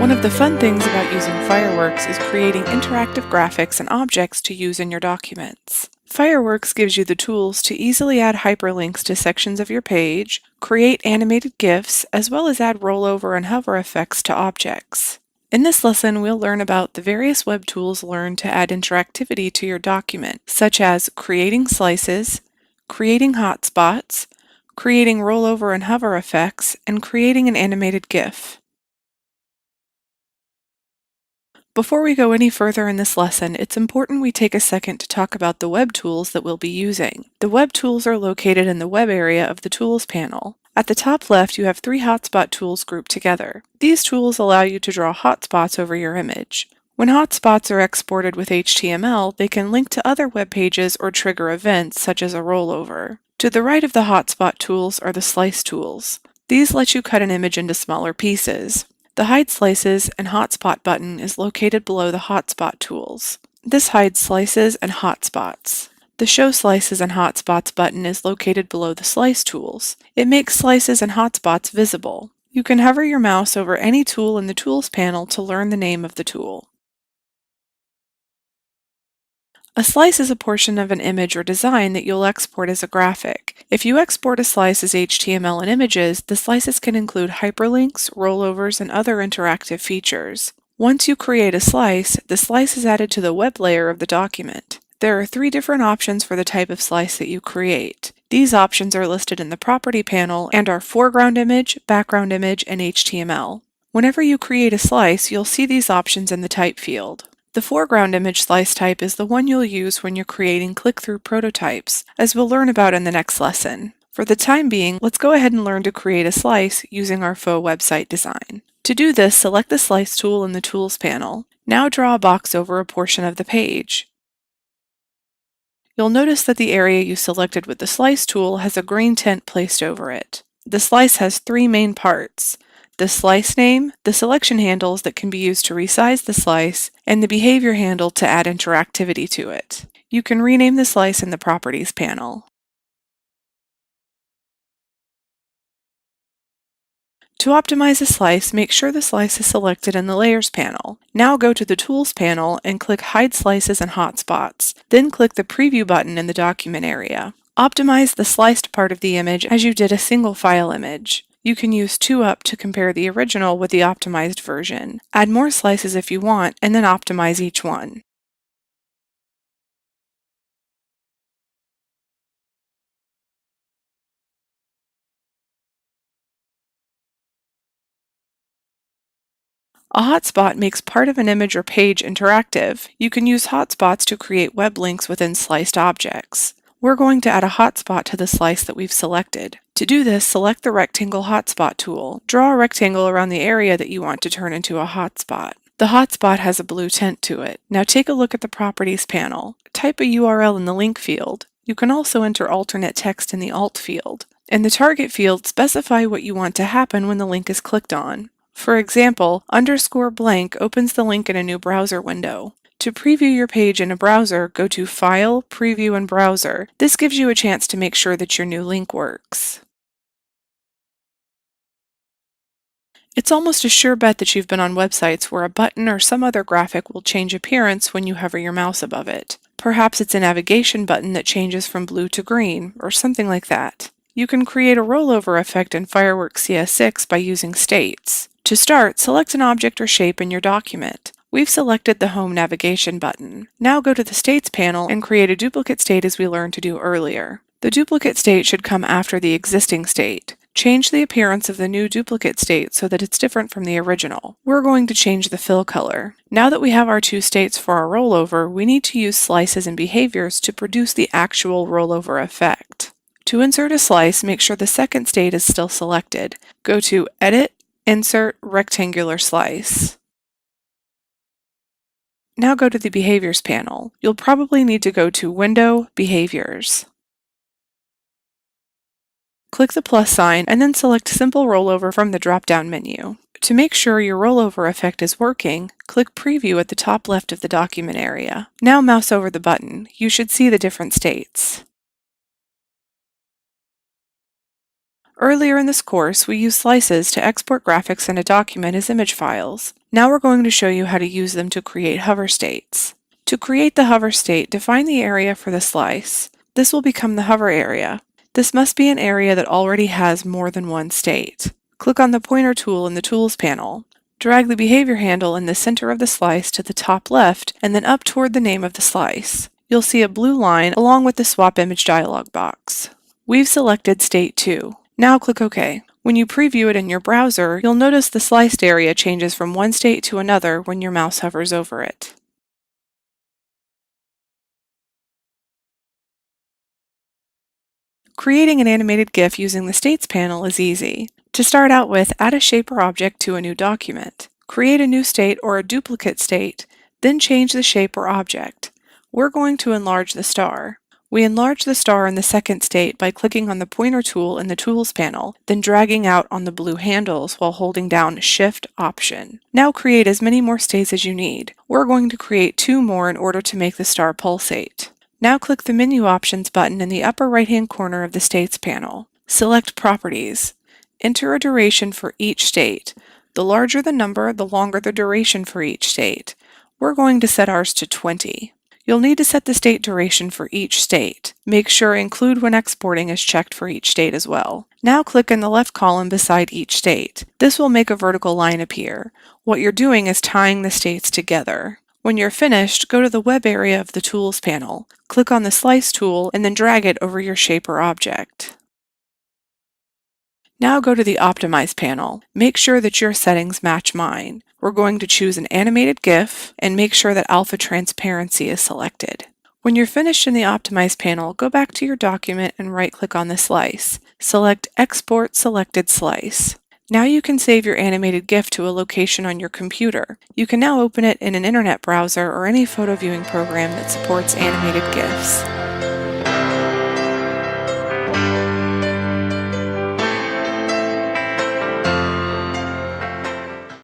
One of the fun things about using Fireworks is creating interactive graphics and objects to use in your documents. Fireworks gives you the tools to easily add hyperlinks to sections of your page, create animated GIFs, as well as add rollover and hover effects to objects. In this lesson, we'll learn about the various web tools learned to add interactivity to your document, such as creating slices, creating hotspots, creating rollover and hover effects, and creating an animated GIF. Before we go any further in this lesson, it's important we take a second to talk about the web tools that we'll be using. The web tools are located in the web area of the Tools panel. At the top left, you have 3 hotspot tools grouped together. These tools allow you to draw hotspots over your image. When hotspots are exported with HTML, they can link to other web pages or trigger events, such as a rollover. To the right of the hotspot tools are the slice tools. These let you cut an image into smaller pieces. The Hide Slices and Hotspot button is located below the Hotspot tools. This hides slices and hotspots. The Show Slices and Hotspots button is located below the Slice tools. It makes slices and hotspots visible. You can hover your mouse over any tool in the Tools panel to learn the name of the tool. A slice is a portion of an image or design that you'll export as a graphic. If you export a slice as HTML and images, the slices can include hyperlinks, rollovers, and other interactive features. Once you create a slice, the slice is added to the web layer of the document. There are 3 different options for the type of slice that you create. These options are listed in the Property panel and are foreground image, background image, and HTML. Whenever you create a slice, you'll see these options in the Type field. The foreground image slice type is the one you'll use when you're creating click-through prototypes, as we'll learn about in the next lesson. For the time being, let's go ahead and learn to create a slice using our faux website design. To do this, select the Slice tool in the Tools panel. Now draw a box over a portion of the page. You'll notice that the area you selected with the Slice tool has a green tint placed over it. The slice has 3 main parts: the slice name, the selection handles that can be used to resize the slice, and the behavior handle to add interactivity to it. You can rename the slice in the Properties panel. To optimize a slice, make sure the slice is selected in the Layers panel. Now go to the Tools panel and click Hide Slices and Hotspots. Then click the Preview button in the document area. Optimize the sliced part of the image as you did a single file image. You can use 2UP to compare the original with the optimized version. Add more slices if you want, and then optimize each one. A hotspot makes part of an image or page interactive. You can use hotspots to create web links within sliced objects. We're going to add a hotspot to the slice that we've selected. To do this, select the Rectangle Hotspot tool. Draw a rectangle around the area that you want to turn into a hotspot. The hotspot has a blue tint to it. Now take a look at the Properties panel. Type a URL in the Link field. You can also enter alternate text in the Alt field. In the Target field, specify what you want to happen when the link is clicked on. For example, _blank opens the link in a new browser window. To preview your page in a browser, go to File, Preview, and Browser. This gives you a chance to make sure that your new link works. It's almost a sure bet that you've been on websites where a button or some other graphic will change appearance when you hover your mouse above it. Perhaps it's a navigation button that changes from blue to green, or something like that. You can create a rollover effect in Fireworks CS6 by using states. To start, select an object or shape in your document. We've selected the Home Navigation button. Now go to the States panel and create a duplicate state as we learned to do earlier. The duplicate state should come after the existing state. Change the appearance of the new duplicate state so that it's different from the original. We're going to change the fill color. Now that we have our 2 states for our rollover, we need to use slices and behaviors to produce the actual rollover effect. To insert a slice, make sure the second state is still selected. Go to Edit, Insert, Rectangular Slice. Now go to the Behaviors panel. You'll probably need to go to Window, Behaviors. Click the plus sign and then select Simple Rollover from the drop-down menu. To make sure your rollover effect is working, click Preview at the top left of the document area. Now mouse over the button. You should see the different states. Earlier in this course, we used slices to export graphics in a document as image files. Now we're going to show you how to use them to create hover states. To create the hover state, define the area for the slice. This will become the hover area. This must be an area that already has more than one state. Click on the pointer tool in the Tools panel. Drag the behavior handle in the center of the slice to the top left and then up toward the name of the slice. You'll see a blue line along with the Swap Image dialog box. We've selected State 2. Now click OK. When you preview it in your browser, you'll notice the sliced area changes from one state to another when your mouse hovers over it. Creating an animated GIF using the States panel is easy. To start out with, add a shape or object to a new document. Create a new state or a duplicate state, then change the shape or object. We're going to enlarge the star. We enlarge the star in the second state by clicking on the pointer tool in the Tools panel, then dragging out on the blue handles while holding down Shift Option. Now create as many more states as you need. We're going to create 2 more in order to make the star pulsate. Now click the Menu Options button in the upper right-hand corner of the States panel. Select Properties. Enter a duration for each state. The larger the number, the longer the duration for each state. We're going to set ours to 20. You'll need to set the state duration for each state. Make sure Include when exporting is checked for each state as well. Now click in the left column beside each state. This will make a vertical line appear. What you're doing is tying the states together. When you're finished, go to the web area of the Tools panel. Click on the Slice tool and then drag it over your shape or object. Now go to the Optimize panel. Make sure that your settings match mine. We're going to choose an animated GIF and make sure that Alpha Transparency is selected. When you're finished in the Optimize panel, go back to your document and right-click on the slice. Select Export Selected Slice. Now you can save your animated GIF to a location on your computer. You can now open it in an internet browser or any photo viewing program that supports animated GIFs.